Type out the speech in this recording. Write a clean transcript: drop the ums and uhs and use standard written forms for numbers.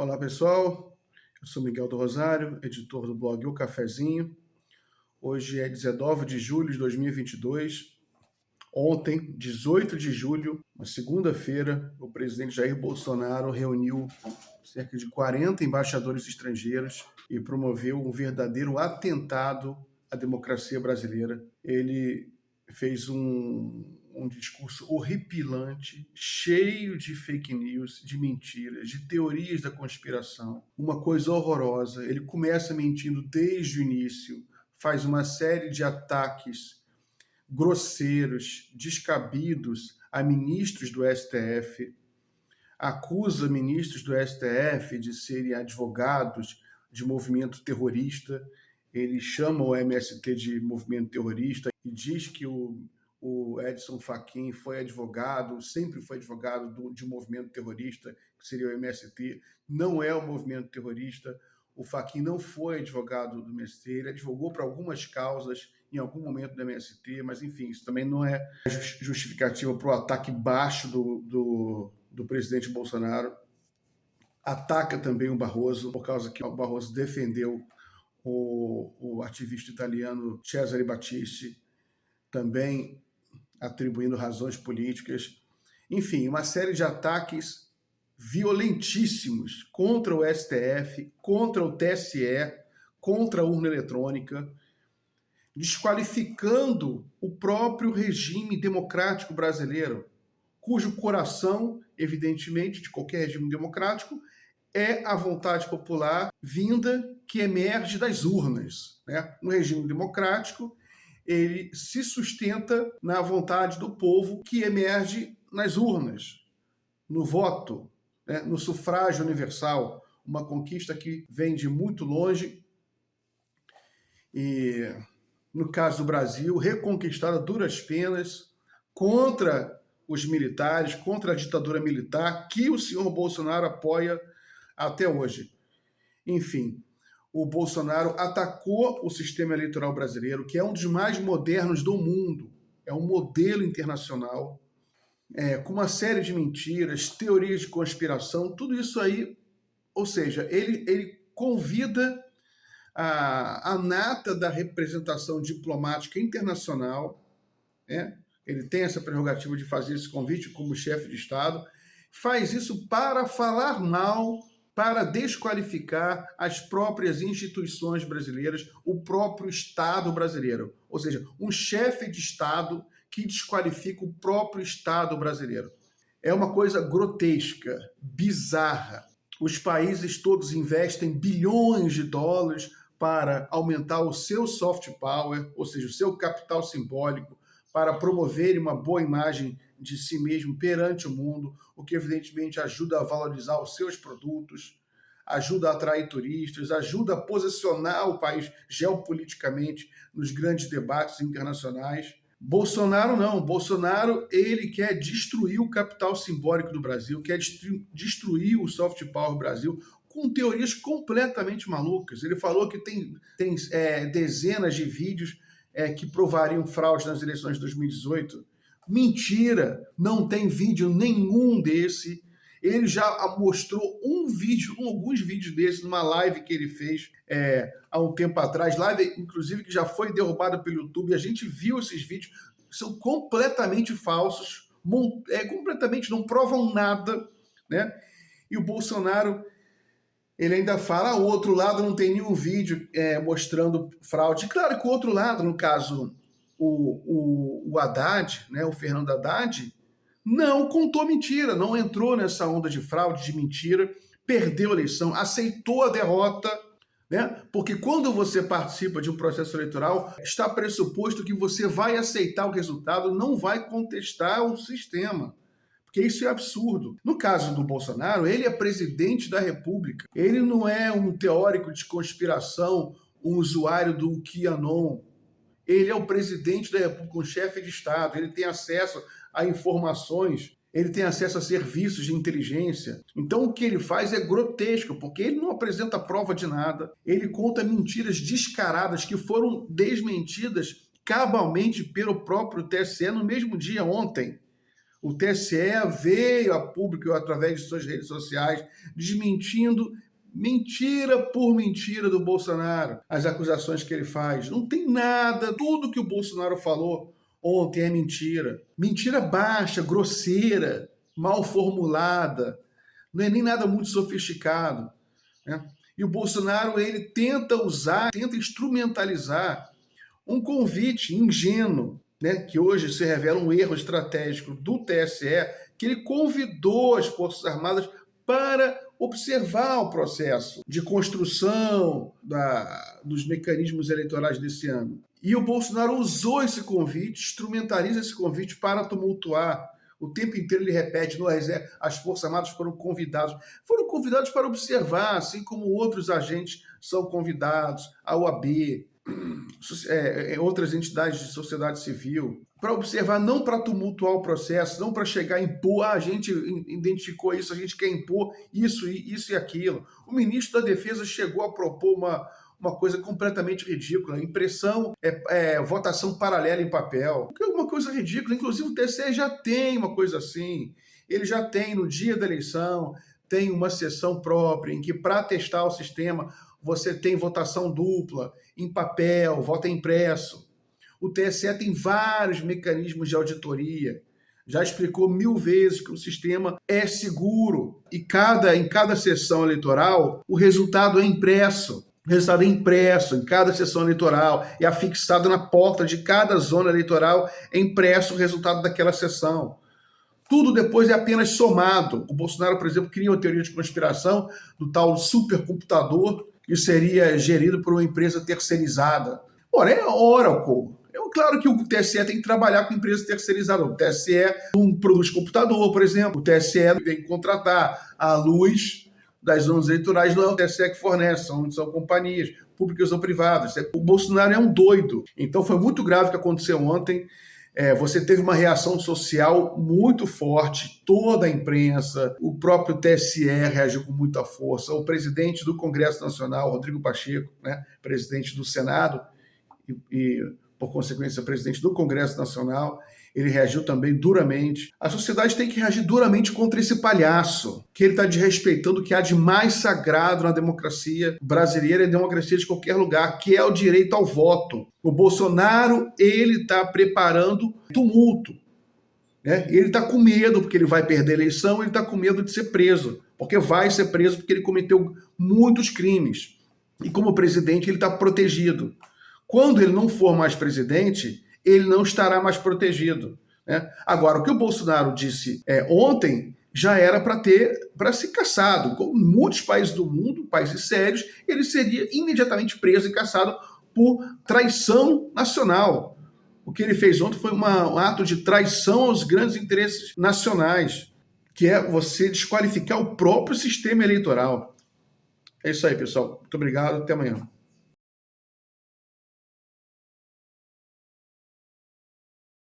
Olá pessoal, eu sou Miguel do Rosário, editor do blog O Cafezinho. Hoje é 19 de julho de 2022. Ontem, 18 de julho, na segunda-feira, o presidente Jair Bolsonaro reuniu cerca de 40 embaixadores estrangeiros e promoveu um verdadeiro atentado à democracia brasileira. Ele fez um discurso horripilante, cheio de fake news, de mentiras, de teorias da conspiração. Uma coisa horrorosa. Ele começa mentindo desde o início, faz uma série de ataques grosseiros, descabidos a ministros do STF, acusa ministros do STF de serem advogados de movimento terrorista. Ele chama o MST de movimento terrorista e diz que o Edson Fachin foi advogado, sempre foi advogado de um movimento terrorista, que seria o MST. Não é um movimento terrorista. O Fachin não foi advogado do MST, ele advogou para algumas causas em algum momento do MST, mas enfim, isso também não é justificativa para o ataque baixo do presidente Bolsonaro. Ataca também o Barroso, por causa que o Barroso defendeu o ativista italiano Cesare Battisti, também atribuindo razões políticas. Enfim, uma série de ataques violentíssimos contra o STF, contra o TSE, contra a urna eletrônica, desqualificando o próprio regime democrático brasileiro, cujo coração, evidentemente, de qualquer regime democrático, é a vontade popular vinda que emerge das urnas, né? Um regime democrático, ele se sustenta na vontade do povo que emerge nas urnas, no voto, né? No sufrágio universal, uma conquista que vem de muito longe e, no caso do Brasil, reconquistada a duras penas contra os militares, contra a ditadura militar que o senhor Bolsonaro apoia até hoje. Enfim, o Bolsonaro atacou o sistema eleitoral brasileiro, que é um dos mais modernos do mundo, é um modelo internacional, com uma série de mentiras, teorias de conspiração, tudo isso aí, ou seja, ele convida a nata da representação diplomática internacional, né? Ele tem essa prerrogativa de fazer esse convite como chefe de Estado, faz isso para falar mal, para desqualificar as próprias instituições brasileiras, o próprio Estado brasileiro. Ou seja, um chefe de Estado que desqualifica o próprio Estado brasileiro. É uma coisa grotesca, bizarra. Os países todos investem bilhões de dólares para aumentar o seu soft power, ou seja, o seu capital simbólico, para promover uma boa imagem de si mesmo perante o mundo, o que evidentemente ajuda a valorizar os seus produtos, ajuda a atrair turistas, ajuda a posicionar o país geopoliticamente nos grandes debates internacionais. Bolsonaro não. Bolsonaro, ele quer destruir o capital simbólico do Brasil, quer destruir o soft power do Brasil, com teorias completamente malucas. Ele falou que tem dezenas de vídeos que provariam fraude nas eleições de 2018. Mentira! Não tem vídeo nenhum desse. Ele já mostrou alguns vídeos desses numa live que ele fez há um tempo atrás, live inclusive que já foi derrubada pelo YouTube, e a gente viu esses vídeos, são completamente falsos, completamente não provam nada, né? E o Bolsonaro, ele ainda fala, o outro lado não tem nenhum vídeo mostrando fraude. Claro que o outro lado, no caso, o Haddad, né, o Fernando Haddad, não contou mentira, não entrou nessa onda de fraude, de mentira, perdeu a eleição, aceitou a derrota, né? Porque quando você participa de um processo eleitoral, está pressuposto que você vai aceitar o resultado, não vai contestar o sistema. Porque isso é absurdo. No caso do Bolsonaro, ele é presidente da República. Ele não é um teórico de conspiração, um usuário do QAnon. Ele é o presidente da República, um chefe de Estado. Ele tem acesso a informações, ele tem acesso a serviços de inteligência. Então o que ele faz é grotesco, porque ele não apresenta prova de nada. Ele conta mentiras descaradas que foram desmentidas cabalmente pelo próprio TSE no mesmo dia ontem. O TSE veio a público, através de suas redes sociais, desmentindo mentira por mentira do Bolsonaro, as acusações que ele faz. Não tem nada, tudo que o Bolsonaro falou ontem é mentira. Mentira baixa, grosseira, mal formulada, não é nem nada muito sofisticado, né? E o Bolsonaro, ele tenta instrumentalizar um convite ingênuo, né, que hoje se revela um erro estratégico do TSE, que ele convidou as Forças Armadas para observar o processo de construção dos mecanismos eleitorais desse ano. E o Bolsonaro usou esse convite, instrumentaliza esse convite para tumultuar. O tempo inteiro ele repete, as Forças Armadas foram convidados para observar, assim como outros agentes são convidados, a OAB, outras entidades de sociedade civil, para observar, não para tumultuar o processo, não para chegar a impor, a gente identificou isso, a gente quer impor isso e aquilo. O ministro da Defesa chegou a propor uma coisa completamente ridícula, votação paralela em papel, que é uma coisa ridícula. Inclusive o TSE já tem uma coisa assim, ele já tem no dia da eleição, tem uma sessão própria em que, para testar o sistema, você tem votação dupla, em papel, voto impresso. O TSE tem vários mecanismos de auditoria, já explicou 1000 vezes que o sistema é seguro, e em cada sessão eleitoral o resultado é impresso. O resultado é impresso em cada sessão eleitoral, é afixado na porta de cada zona eleitoral, é impresso o resultado daquela sessão. Tudo depois é apenas somado. O Bolsonaro, por exemplo, cria uma teoria de conspiração do tal supercomputador que seria gerido por uma empresa terceirizada. Ora, é Oracle. Claro que o TSE tem que trabalhar com empresa terceirizada. O TSE não produz computador, por exemplo. O TSE tem que contratar a luz das zonas eleitorais, não é o TSE que fornece, são companhias públicas ou privadas. O Bolsonaro é um doido. Então foi muito grave o que aconteceu ontem. Você teve uma reação social muito forte, toda a imprensa, o próprio TSE reagiu com muita força, o presidente do Congresso Nacional, Rodrigo Pacheco, né, presidente do Senado e por consequência, presidente do Congresso Nacional, ele reagiu também duramente. A sociedade tem que reagir duramente contra esse palhaço, que ele está desrespeitando o que há de mais sagrado na democracia brasileira e democracia de qualquer lugar, que é o direito ao voto. O Bolsonaro, ele está preparando tumulto, né? Ele está com medo porque ele vai perder a eleição, ele está com medo de ser preso, porque vai ser preso porque ele cometeu muitos crimes. E como presidente, ele está protegido. Quando ele não for mais presidente, ele não estará mais protegido, né? Agora, o que o Bolsonaro disse ontem já era para ser caçado. Como em muitos países do mundo, países sérios, ele seria imediatamente preso e caçado por traição nacional. O que ele fez ontem foi um ato de traição aos grandes interesses nacionais, que é você desqualificar o próprio sistema eleitoral. É isso aí, pessoal. Muito obrigado. Até amanhã.